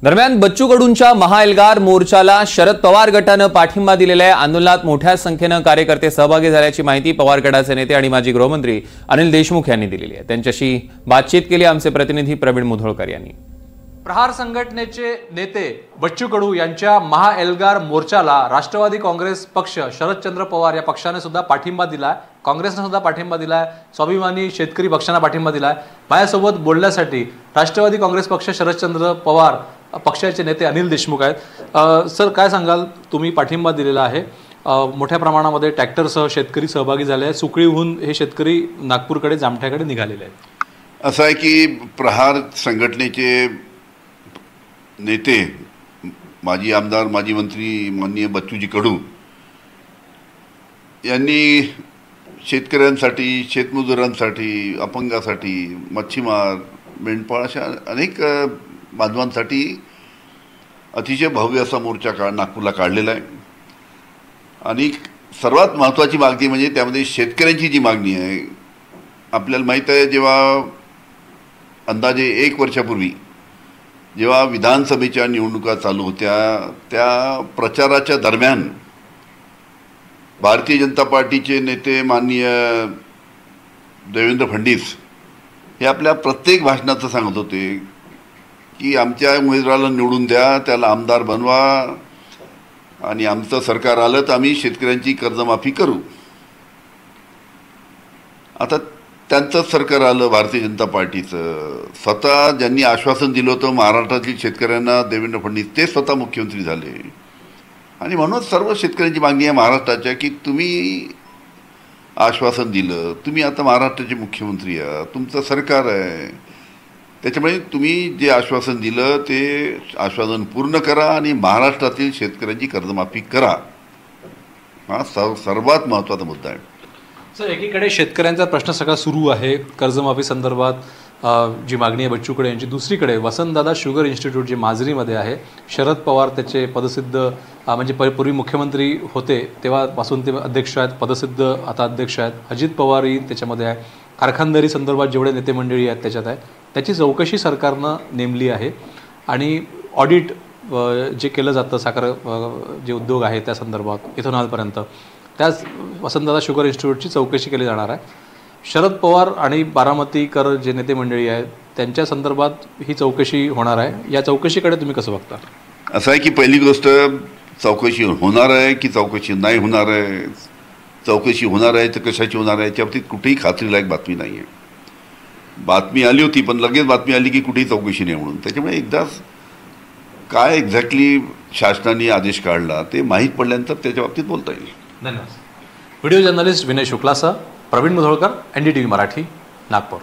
दरम्यान बच्चू कडूंच्या महाएल्गार मोर्चाला शरद पवार गटाने पाठिंबा दिलेल्या आहे। आंदोलनात मोठ्या संख्येने कार्यकर्ते सहभागी झाल्याची माहिती पवार गटाचे नेते आणि माजी गृहमंत्री अनिल देशमुख यांनी दिलेली आहे। त्यांच्याशी बातचीत केली आमचे प्रतिनिधी प्रवीण मुधोळकर यांनी। प्रहार संघटनेचे नेते बच्चू कडू यांच्या महाएल्गार मोर्चाला राष्ट्रवादी काँग्रेस पक्ष शरदचंद्र पवार या पक्षाने सुद्धा पाठिंबा दिलाय, काँग्रेसने सुद्धा पाठिंबा दिलाय, स्वाभिमानी शेतकरी पक्षाने पाठिंबा दिलाय। माझ्यासोबत बोलण्यासाठी राष्ट्रवादी काँग्रेस पक्ष शरदचंद्र पवार पक्षाचे नेते अनिल देशमुख आहेत। सर, काय सांगाल, तुम्ही पाठिंबा दिलेला आहे, मोठ्या प्रमाणामध्ये ट्रॅक्टरसह शेतकरी सहभागी झाले आहेत, सुकळीहून हे शेतकरी नागपूरकडे जामठ्याकडे निघालेले आहेत। असं आहे की प्रहार संघटनेचे नेते माजी आमदार माजी मंत्री माननीय बच्चूजी कडू यांनी शेतकऱ्यांसाठी, शेतमजुरांसाठी, अपंगासाठी, मच्छीमार, मेंढपाळ अशा अनेक बांधवांसाठी अतिशय भव्य असा मोर्चा नागपूरला काढलेला आहे। आणि सर्वात महत्त्वाची मागणी म्हणजे त्यामध्ये शेतकऱ्यांची जी मागणी आहे, आपल्याला माहीत आहे, जेव्हा अंदाजे 1 वर्षापूर्वी जेव्हा विधानसभेच्या निवडणुका चालू होत्या, त्या प्रचाराच्या दरम्यान भारतीय जनता पार्टीचे नेते माननीय देवेंद्र फडणवीस हे आपल्या प्रत्येक भाषणात सांगत होते की आमच्या उमेदवाराला निवडून द्या, त्याला आमदार बनवा आणि आमचं सरकार आलं तर आम्ही शेतकऱ्यांची कर्जमाफी करू। आता त्यांचं सरकार आलं, भारतीय जनता पार्टीचं। स्वतः ज्यांनी आश्वासन दिलं होतं महाराष्ट्रातील शेतकऱ्यांना, देवेंद्र फडणवीस, ते स्वतः मुख्यमंत्री झाले। आणि म्हणून सर्व शेतकऱ्यांची मागणी आहे महाराष्ट्राच्या की तुम्ही आश्वासन दिलं, तुम्ही आता महाराष्ट्राचे मुख्यमंत्री आहात, तुमचं सरकार आहे, त्याच्यामुळे तुम्ही जे आश्वासन दिलं ते आश्वासन पूर्ण करा आणि महाराष्ट्रातील शेतकऱ्यांची कर्जमाफी करा। हा सर्वात महत्त्वाचा मुद्दा आहे। सर, एकीकडे शेतकऱ्यांचा प्रश्न सगळा सुरू आहे कर्जमाफी संदर्भात जी मागणी आहे बच्चू कडू यांची, दुसरीकडे वसंतदादा शुगर इन्स्टिट्यूट जे माजरीमध्ये आहे, शरद पवार त्याचे पदसिद्ध म्हणजे पूर्वी मुख्यमंत्री होते तेव्हापासून ते अध्यक्ष आहेत, पदसिद्ध आता अध्यक्ष आहेत। अजित पवारही त्याच्यामध्ये आहे, कारखानदारी संदर्भात जेवढे नेते मंडळी आहेत त्याच्यात आहे। त्याची चौकशी सरकारनं नेमली आहे आणि ऑडिट जे केलं जातं साखर जे उद्योग आहे त्या संदर्भात इथेनॉलपर्यंत, त्याच वसंतदादा शुगर इन्स्टिट्यूटची चौकशी केली जाणार आहे। शरद पवार आणि बारामतीकर जे नेते मंडळी आहेत त्यांच्या संदर्भात ही चौकशी होणार आहे। या चौकशीकडे तुम्ही कसं बघता? असं आहे की पहिली गोष्ट, चौकशी होणार आहे की चौकशी नाही होणार आहे, चौकशी होणार आहे तर कशाची होणार आहे याच्या बाबतीत कुठेही खात्रीलायक बातमी नाही आहे। बातमी आली होती पण लगेच बातमी आली की कुठेही चौकशी नाही म्हणून। त्याच्यामुळे एकदाच काय एक्झॅक्टली शासनाने आदेश काढला ते माहीत पडल्यानंतर त्याच्या बाबतीत बोलता येईल। धन्यवाद। व्हिडिओ जर्नलिस्ट विनय शुक्लासह प्रवीण मुधोळकर, NDTV मराठी, नागपूर।